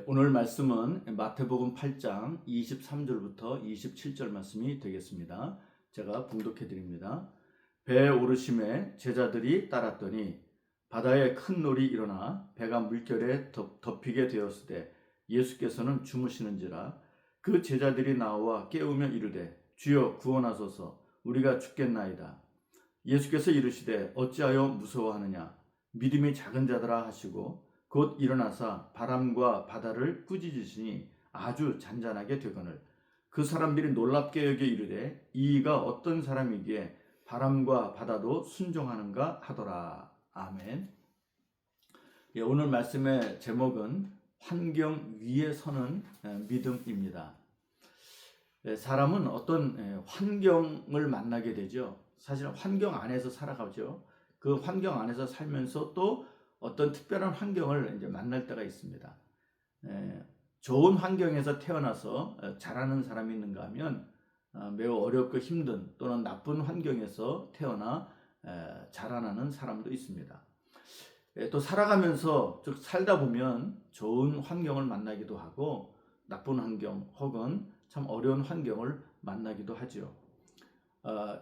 오늘 말씀은 마태복음 8장 23절부터 27절 말씀이 되겠습니다. 제가 봉독해 드립니다. 배에 오르심에 제자들이 따랐더니 바다에 큰 놀이 일어나 배가 물결에 덮이게 되었으되 예수께서는 주무시는지라. 그 제자들이 나와 깨우며 이르되 주여 구원하소서, 우리가 죽겠나이다. 예수께서 이르시되 어찌하여 무서워하느냐, 믿음이 작은 자들아 하시고 곧 일어나사 바람과 바다를 꾸짖으시니 아주 잔잔하게 되거늘 그 사람들이 놀랍게 여겨 이르되 이가 어떤 사람이기에 바람과 바다도 순종하는가 하더라. 아멘. 오늘 말씀의 제목은 환경 위에 서는 믿음입니다. 사람은 어떤 환경을 만나게 되죠. 사실 환경 안에서 살아가죠. 그 환경 안에서 살면서 또 어떤 특별한 환경을 이제 만날 때가 있습니다. 좋은 환경에서 태어나서 자라는 사람이 있는가 하면 매우 어렵고 힘든 또는 나쁜 환경에서 태어나 자라나는 사람도 있습니다. 또 살아가면서 즉 살다 보면 좋은 환경을 만나기도 하고 나쁜 환경 혹은 참 어려운 환경을 만나기도 하죠.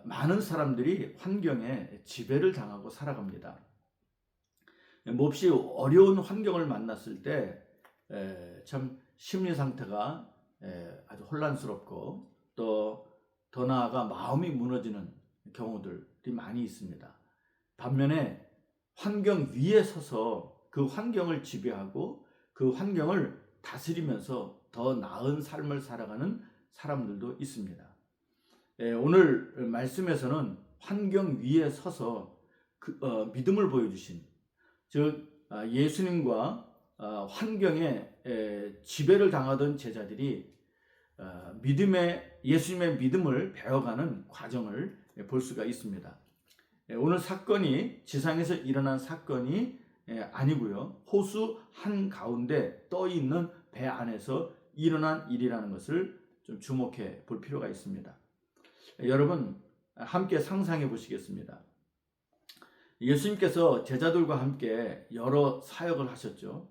많은 사람들이 환경에 지배를 당하고 살아갑니다. 몹시 어려운 환경을 만났을 때 참 심리 상태가 아주 혼란스럽고 또 더 나아가 마음이 무너지는 경우들이 많이 있습니다. 반면에 환경 위에 서서 그 환경을 지배하고 그 환경을 다스리면서 더 나은 삶을 살아가는 사람들도 있습니다. 오늘 말씀에서는 환경 위에 서서 믿음을 보여주신, 즉 예수님과 환경에 지배를 당하던 제자들이 예수님의 믿음을 배워가는 과정을 볼 수가 있습니다. 오늘 사건이 지상에서 일어난 사건이 아니고요, 호수 한가운데 떠 있는 배 안에서 일어난 일이라는 것을 좀 주목해 볼 필요가 있습니다. 여러분 함께 상상해 보시겠습니다. 예수님께서 제자들과 함께 여러 사역을 하셨죠.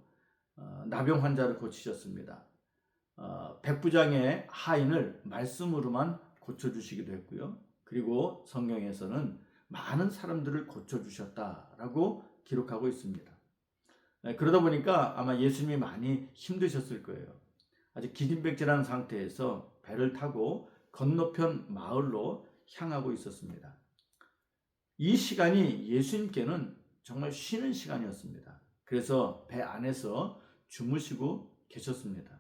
나병 환자를 고치셨습니다. 백부장의 하인을 말씀으로만 고쳐주시기도 했고요. 그리고 성경에서는 많은 사람들을 고쳐주셨다라고 기록하고 있습니다. 그러다 보니까 아마 예수님이 많이 힘드셨을 거예요. 아주 기진백질한 상태에서 배를 타고 건너편 마을로 향하고 있었습니다. 이 시간이 예수님께는 정말 쉬는 시간이었습니다. 그래서 배 안에서 주무시고 계셨습니다.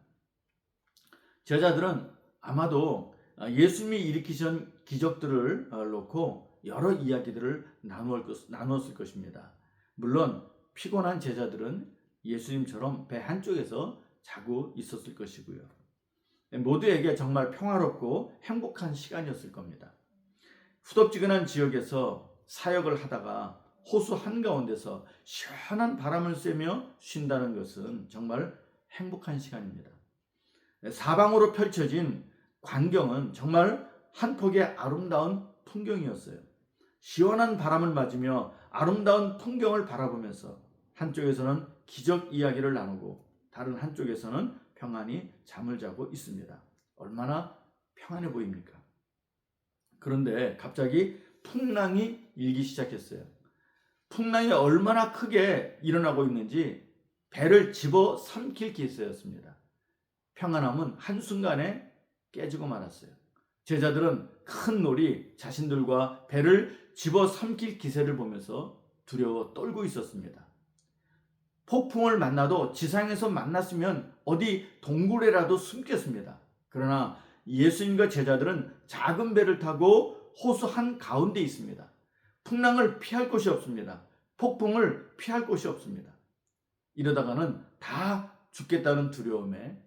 제자들은 아마도 예수님이 일으키신 기적들을 놓고 여러 이야기들을 나누었을 것입니다. 물론 피곤한 제자들은 예수님처럼 배 한쪽에서 자고 있었을 것이고요. 모두에게 정말 평화롭고 행복한 시간이었을 겁니다. 후덥지근한 지역에서 사역을 하다가 호수 한가운데서 시원한 바람을 쐬며 쉰다는 것은 정말 행복한 시간입니다. 사방으로 펼쳐진 광경은 정말 한 폭의 아름다운 풍경이었어요. 시원한 바람을 맞으며 아름다운 풍경을 바라보면서 한쪽에서는 기적 이야기를 나누고 다른 한쪽에서는 평안히 잠을 자고 있습니다. 얼마나 평안해 보입니까? 그런데 갑자기 풍랑이 일기 시작했어요. 풍랑이 얼마나 크게 일어나고 있는지 배를 집어 삼킬 기세였습니다. 평안함은 한순간에 깨지고 말았어요. 제자들은 큰 놀이 자신들과 배를 집어 삼킬 기세를 보면서 두려워 떨고 있었습니다. 폭풍을 만나도 지상에서 만났으면 어디 동굴에라도 숨겠습니다. 그러나 예수님과 제자들은 작은 배를 타고 호수 한가운데 있습니다. 풍랑을 피할 곳이 없습니다. 폭풍을 피할 곳이 없습니다. 이러다가는 다 죽겠다는 두려움에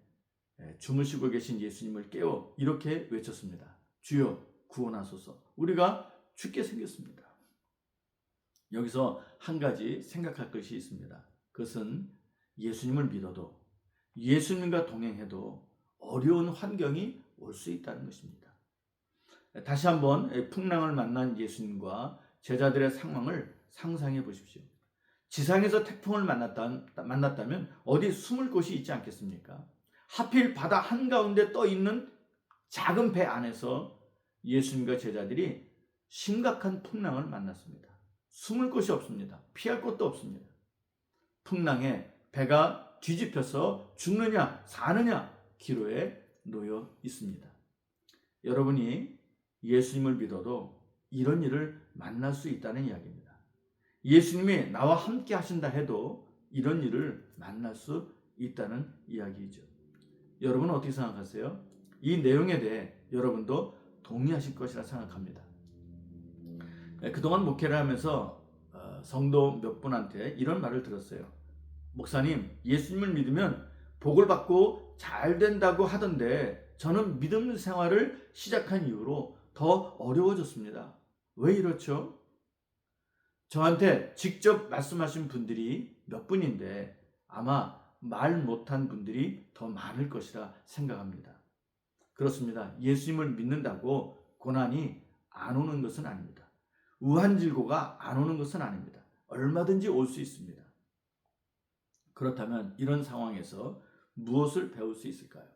주무시고 계신 예수님을 깨워 이렇게 외쳤습니다. 주여 구원하소서, 우리가 죽게 생겼습니다. 여기서 한 가지 생각할 것이 있습니다. 그것은 예수님을 믿어도 예수님과 동행해도 어려운 환경이 올 수 있다는 것입니다. 다시 한번 풍랑을 만난 예수님과 제자들의 상황을 상상해 보십시오. 지상에서 태풍을 만났다면 어디 숨을 곳이 있지 않겠습니까? 하필 바다 한가운데 떠 있는 작은 배 안에서 예수님과 제자들이 심각한 풍랑을 만났습니다. 숨을 곳이 없습니다. 피할 곳도 없습니다. 풍랑에 배가 뒤집혀서 죽느냐 사느냐 기로에 놓여 있습니다. 여러분이 예수님을 믿어도 이런 일을 만날 수 있다는 이야기입니다. 예수님이 나와 함께 하신다 해도 이런 일을 만날 수 있다는 이야기이죠. 여러분은 어떻게 생각하세요? 이 내용에 대해 여러분도 동의하실 것이라 생각합니다. 그동안 목회를 하면서 성도 몇 분한테 이런 말을 들었어요. 목사님, 예수님을 믿으면 복을 받고 잘 된다고 하던데 저는 믿음 생활을 시작한 이후로 더 어려워졌습니다. 왜 이렇죠? 저한테 직접 말씀하신 분들이 몇 분인데 아마 말 못한 분들이 더 많을 것이라 생각합니다. 그렇습니다. 예수님을 믿는다고 고난이 안 오는 것은 아닙니다. 우한질고가 안 오는 것은 아닙니다. 얼마든지 올 수 있습니다. 그렇다면 이런 상황에서 무엇을 배울 수 있을까요?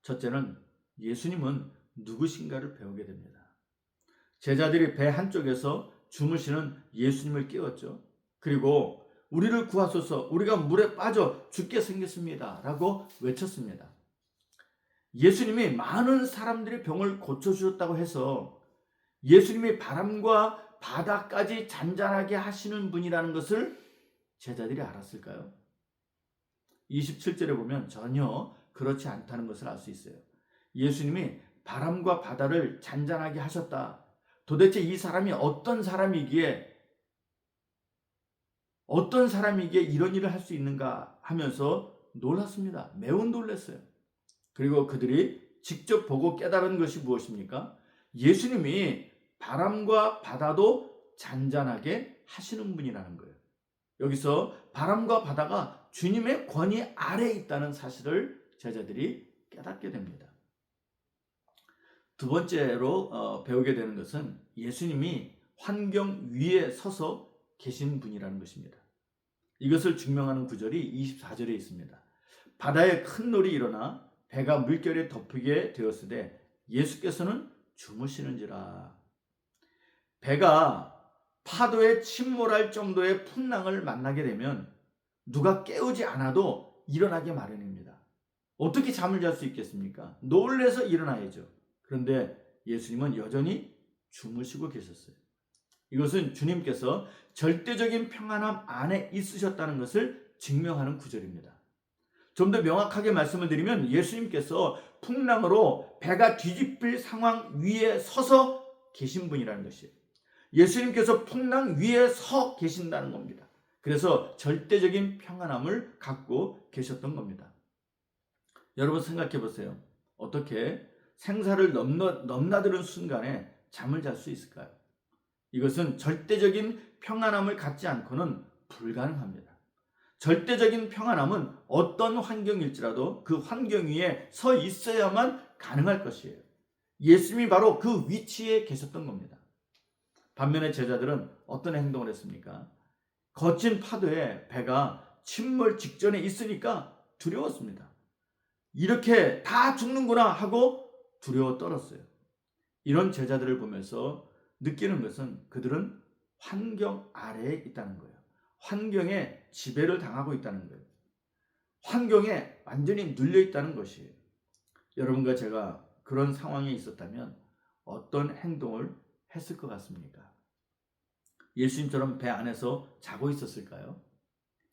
첫째는 예수님은 누구신가를 배우게 됩니다. 제자들이 배 한쪽에서 주무시는 예수님을 깨웠죠. 그리고 우리를 구하소서, 우리가 물에 빠져 죽게 생겼습니다 라고 외쳤습니다. 예수님이 많은 사람들의 병을 고쳐주셨다고 해서 예수님이 바람과 바다까지 잔잔하게 하시는 분이라는 것을 제자들이 알았을까요? 27절에 보면 전혀 그렇지 않다는 것을 알 수 있어요. 예수님이 바람과 바다를 잔잔하게 하셨다. 도대체 이 사람이 어떤 사람이기에 이런 일을 할 수 있는가 하면서 놀랐습니다. 매우 놀랐어요. 그리고 그들이 직접 보고 깨달은 것이 무엇입니까? 예수님이 바람과 바다도 잔잔하게 하시는 분이라는 거예요. 여기서 바람과 바다가 주님의 권위 아래에 있다는 사실을 제자들이 깨닫게 됩니다. 두 번째로 배우게 되는 것은 예수님이 환경 위에 서서 계신 분이라는 것입니다. 이것을 증명하는 구절이 24절에 있습니다. 바다에 큰 놀이 일어나 배가 물결에 덮이게 되었으되 예수께서는 주무시는지라. 배가 파도에 침몰할 정도의 풍랑을 만나게 되면 누가 깨우지 않아도 일어나게 마련입니다. 어떻게 잠을 잘 수 있겠습니까? 놀래서 일어나야죠. 그런데 예수님은 여전히 주무시고 계셨어요. 이것은 주님께서 절대적인 평안함 안에 있으셨다는 것을 증명하는 구절입니다. 좀 더 명확하게 말씀을 드리면 예수님께서 풍랑으로 배가 뒤집힐 상황 위에 서서 계신 분이라는 것이에요. 예수님께서 풍랑 위에 서 계신다는 겁니다. 그래서 절대적인 평안함을 갖고 계셨던 겁니다. 여러분 생각해 보세요. 어떻게 생사를 넘나드는 순간에 잠을 잘 수 있을까요? 이것은 절대적인 평안함을 갖지 않고는 불가능합니다. 절대적인 평안함은 어떤 환경일지라도 그 환경 위에 서 있어야만 가능할 것이에요. 예수님이 바로 그 위치에 계셨던 겁니다. 반면에 제자들은 어떤 행동을 했습니까? 거친 파도에 배가 침몰 직전에 있으니까 두려웠습니다. 이렇게 다 죽는구나 하고 두려워 떨었어요. 이런 제자들을 보면서 느끼는 것은 그들은 환경 아래에 있다는 거예요. 환경에 지배를 당하고 있다는 거예요. 환경에 완전히 눌려 있다는 것이에요. 여러분과 제가 그런 상황에 있었다면 어떤 행동을 했을 것 같습니까? 예수님처럼 배 안에서 자고 있었을까요?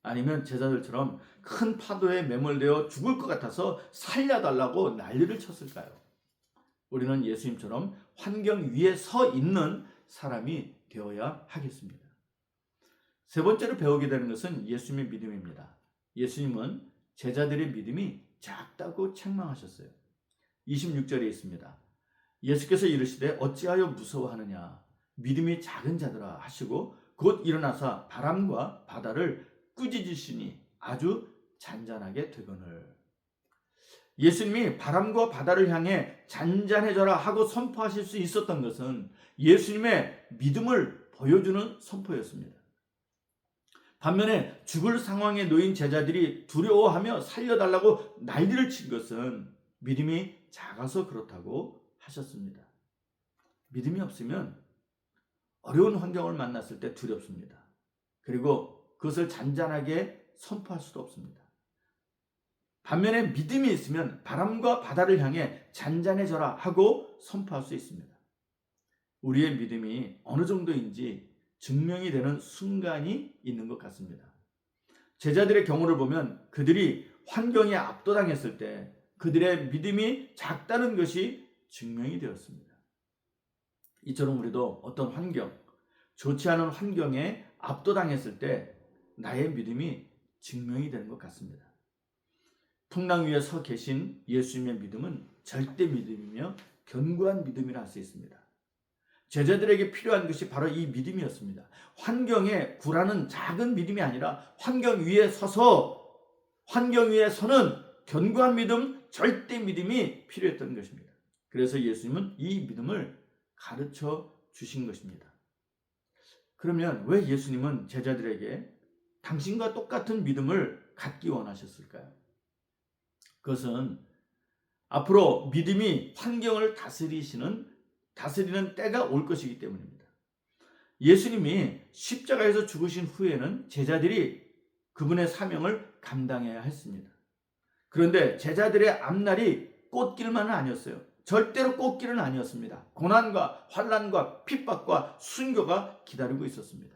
아니면 제자들처럼 큰 파도에 매몰되어 죽을 것 같아서 살려달라고 난리를 쳤을까요? 우리는 예수님처럼 환경 위에 서 있는 사람이 되어야 하겠습니다. 세 번째로 배우게 되는 것은 예수님의 믿음입니다. 예수님은 제자들의 믿음이 작다고 책망하셨어요. 26절에 있습니다. 예수께서 이르시되 어찌하여 무서워하느냐 믿음이 작은 자들아 하시고 곧 일어나사 바람과 바다를 꾸짖으시니 아주 잔잔하게 되거늘. 예수님이 바람과 바다를 향해 잔잔해져라 하고 선포하실 수 있었던 것은 예수님의 믿음을 보여주는 선포였습니다. 반면에 죽을 상황에 놓인 제자들이 두려워하며 살려달라고 난리를 친 것은 믿음이 작아서 그렇다고 하셨습니다. 믿음이 없으면 어려운 환경을 만났을 때 두렵습니다. 그리고 그것을 잔잔하게 선포할 수도 없습니다. 반면에 믿음이 있으면 바람과 바다를 향해 잔잔해져라 하고 선포할 수 있습니다. 우리의 믿음이 어느 정도인지 증명이 되는 순간이 있는 것 같습니다. 제자들의 경우를 보면 그들이 환경에 압도당했을 때 그들의 믿음이 작다는 것이 증명이 되었습니다. 이처럼 우리도 어떤 환경, 좋지 않은 환경에 압도당했을 때 나의 믿음이 증명이 되는 것 같습니다. 풍랑 위에 서 계신 예수님의 믿음은 절대 믿음이며 견고한 믿음이라 할 수 있습니다. 제자들에게 필요한 것이 바로 이 믿음이었습니다. 환경에 굴하는 작은 믿음이 아니라 환경 위에 서는 견고한 믿음, 절대 믿음이 필요했던 것입니다. 그래서 예수님은 이 믿음을 가르쳐 주신 것입니다. 그러면 왜 예수님은 제자들에게 당신과 똑같은 믿음을 갖기 원하셨을까요? 그것은 앞으로 믿음이 환경을 다스리는 때가 올 것이기 때문입니다. 예수님이 십자가에서 죽으신 후에는 제자들이 그분의 사명을 감당해야 했습니다. 그런데 제자들의 앞날이 꽃길만은 아니었어요. 절대로 꽃길은 아니었습니다. 고난과 환난과 핍박과 순교가 기다리고 있었습니다.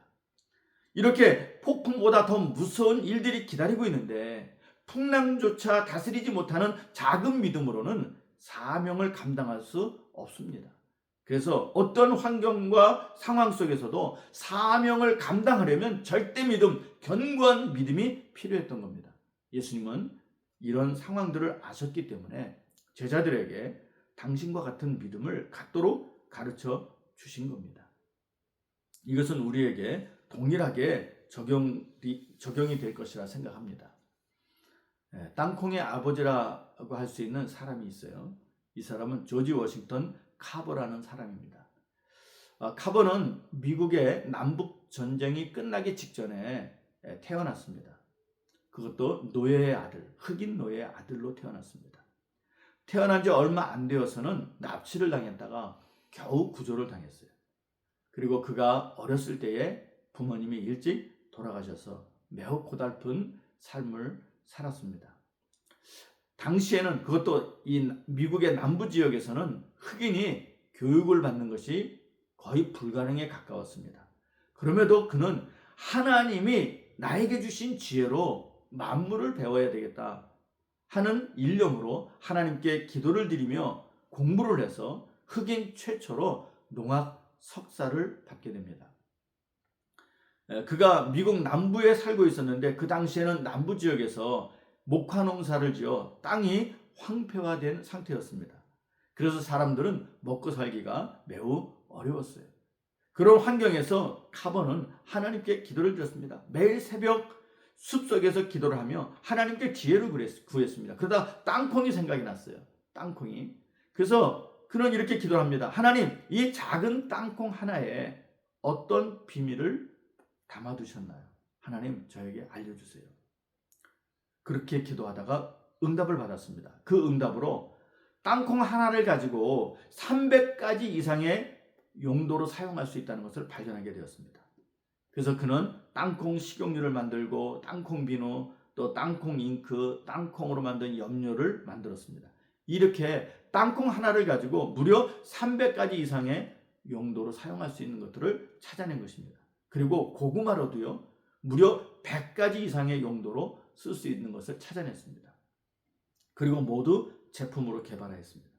이렇게 폭풍보다 더 무서운 일들이 기다리고 있는데 풍랑조차 다스리지 못하는 작은 믿음으로는 사명을 감당할 수 없습니다. 그래서 어떤 환경과 상황 속에서도 사명을 감당하려면 절대 믿음, 견고한 믿음이 필요했던 겁니다. 예수님은 이런 상황들을 아셨기 때문에 제자들에게 당신과 같은 믿음을 갖도록 가르쳐 주신 겁니다. 이것은 우리에게 동일하게 적용이 될 것이라 생각합니다. 땅콩의 아버지라고 할 수 있는 사람이 있어요. 이 사람은 조지 워싱턴 카버라는 사람입니다. 카버는 미국의 남북 전쟁이 끝나기 직전에 태어났습니다. 그것도 노예의 아들, 흑인 노예의 아들로 태어났습니다. 태어난 지 얼마 안 되어서는 납치를 당했다가 겨우 구조를 당했어요. 그리고 그가 어렸을 때에 부모님이 일찍 돌아가셔서 매우 고달픈 삶을 살았습니다. 당시에는 그것도 이 미국의 남부 지역에서는 흑인이 교육을 받는 것이 거의 불가능에 가까웠습니다. 그럼에도 그는 하나님이 나에게 주신 지혜로 만물을 배워야 되겠다 하는 일념으로 하나님께 기도를 드리며 공부를 해서 흑인 최초로 농학 석사를 받게 됩니다. 그가 미국 남부에 살고 있었는데 그 당시에는 남부 지역에서 목화 농사를 지어 땅이 황폐화된 상태였습니다. 그래서 사람들은 먹고 살기가 매우 어려웠어요. 그런 환경에서 카버는 하나님께 기도를 드렸습니다. 매일 새벽 숲속에서 기도를 하며 하나님께 지혜를 구했습니다. 그러다 땅콩이 생각이 났어요. 땅콩이. 그래서 그는 이렇게 기도를 합니다. 하나님, 이 작은 땅콩 하나에 어떤 비밀을 담아두셨나요? 하나님, 저에게 알려주세요. 그렇게 기도하다가 응답을 받았습니다. 그 응답으로 땅콩 하나를 가지고 300가지 이상의 용도로 사용할 수 있다는 것을 발견하게 되었습니다. 그래서 그는 땅콩 식용유를 만들고 땅콩 비누, 또 땅콩 잉크, 땅콩으로 만든 염료를 만들었습니다. 이렇게 땅콩 하나를 가지고 무려 300가지 이상의 용도로 사용할 수 있는 것들을 찾아낸 것입니다. 그리고 고구마로도요, 무려 100가지 이상의 용도로 쓸 수 있는 것을 찾아냈습니다. 그리고 모두 제품으로 개발하였습니다.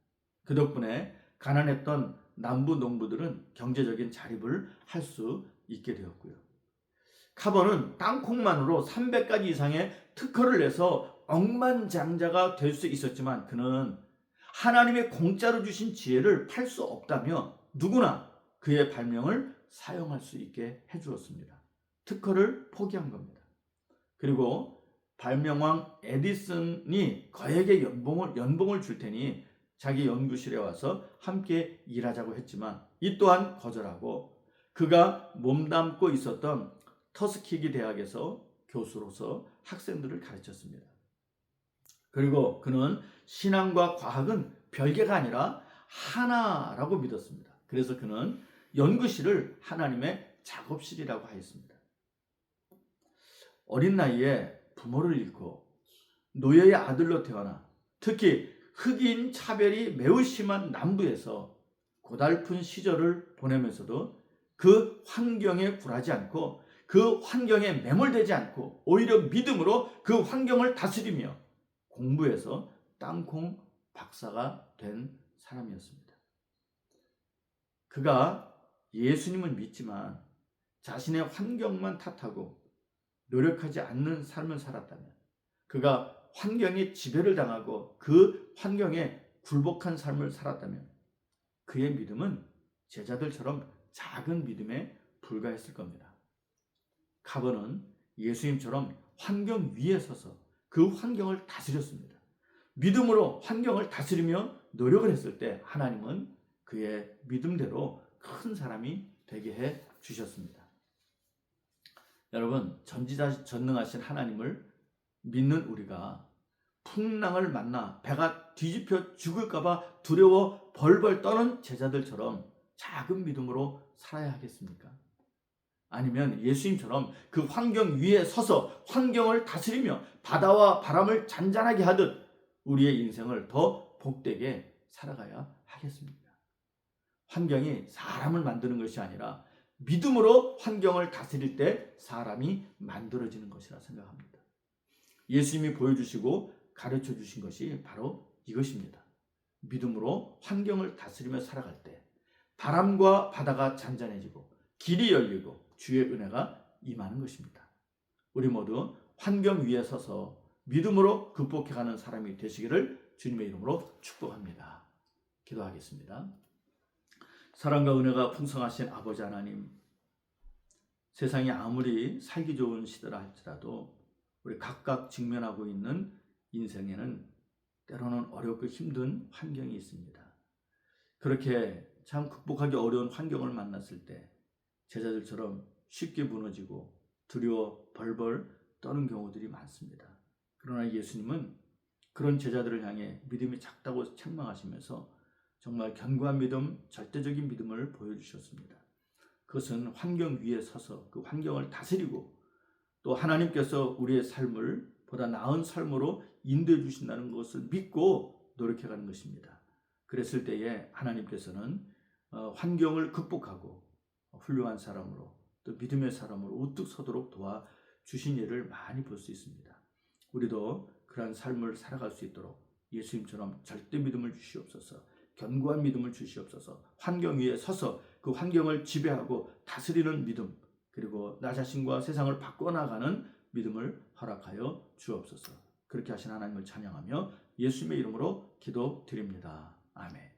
그 덕분에 가난했던 남부 농부들은 경제적인 자립을 할 수 있게 되었고요. 카버는 땅콩만으로 300가지 이상의 특허를 내서 억만장자가 될 수 있었지만 그는 하나님의 공짜로 주신 지혜를 팔 수 없다며 누구나 그의 발명을 사용할 수 있게 해주었습니다. 특허를 포기한 겁니다. 그리고 발명왕 에디슨이 그에게 연봉을 줄 테니 자기 연구실에 와서 함께 일하자고 했지만 이 또한 거절하고 그가 몸담고 있었던 터스키기 대학에서 교수로서 학생들을 가르쳤습니다. 그리고 그는 신앙과 과학은 별개가 아니라 하나라고 믿었습니다. 그래서 그는 연구실을 하나님의 작업실이라고 하였습니다. 어린 나이에 부모를 잃고 노예의 아들로 태어나 특히 흑인 차별이 매우 심한 남부에서 고달픈 시절을 보내면서도 그 환경에 굴하지 않고 그 환경에 매몰되지 않고 오히려 믿음으로 그 환경을 다스리며 공부해서 땅콩 박사가 된 사람이었습니다. 그가 예수님은 믿지만 자신의 환경만 탓하고 노력하지 않는 삶을 살았다면, 그가 환경에 지배를 당하고 그 환경에 굴복한 삶을 살았다면 그의 믿음은 제자들처럼 작은 믿음에 불과했을 겁니다. 카버는 예수님처럼 환경 위에 서서 그 환경을 다스렸습니다. 믿음으로 환경을 다스리며 노력을 했을 때 하나님은 그의 믿음대로 큰 사람이 되게 해 주셨습니다. 여러분, 전지전능하신 하나님을 믿는 우리가 풍랑을 만나 배가 뒤집혀 죽을까봐 두려워 벌벌 떠는 제자들처럼 작은 믿음으로 살아야 하겠습니까? 아니면 예수님처럼 그 환경 위에 서서 환경을 다스리며 바다와 바람을 잔잔하게 하듯 우리의 인생을 더 복되게 살아가야 하겠습니까? 환경이 사람을 만드는 것이 아니라 믿음으로 환경을 다스릴 때 사람이 만들어지는 것이라 생각합니다. 예수님이 보여주시고 가르쳐 주신 것이 바로 이것입니다. 믿음으로 환경을 다스리며 살아갈 때 바람과 바다가 잔잔해지고 길이 열리고 주의 은혜가 임하는 것입니다. 우리 모두 환경 위에 서서 믿음으로 극복해가는 사람이 되시기를 주님의 이름으로 축복합니다. 기도하겠습니다. 사랑과 은혜가 풍성하신 아버지 하나님, 세상이 아무리 살기 좋은 시대라 할지라도 우리 각각 직면하고 있는 인생에는 때로는 어렵고 힘든 환경이 있습니다. 그렇게 참 극복하기 어려운 환경을 만났을 때 제자들처럼 쉽게 무너지고 두려워 벌벌 떠는 경우들이 많습니다. 그러나 예수님은 그런 제자들을 향해 믿음이 작다고 책망하시면서 정말 견고한 믿음, 절대적인 믿음을 보여주셨습니다. 그것은 환경 위에 서서 그 환경을 다스리고 또 하나님께서 우리의 삶을 보다 나은 삶으로 인도해 주신다는 것을 믿고 노력해가는 것입니다. 그랬을 때에 하나님께서는 환경을 극복하고 훌륭한 사람으로 또 믿음의 사람으로 우뚝 서도록 도와주신 일을 많이 볼 수 있습니다. 우리도 그러한 삶을 살아갈 수 있도록 예수님처럼 절대 믿음을 주시옵소서, 견고한 믿음을 주시옵소서, 환경 위에 서서 그 환경을 지배하고 다스리는 믿음, 그리고 나 자신과 세상을 바꿔나가는 믿음을 허락하여 주옵소서. 그렇게 하신 하나님을 찬양하며 예수님의 이름으로 기도드립니다. 아멘.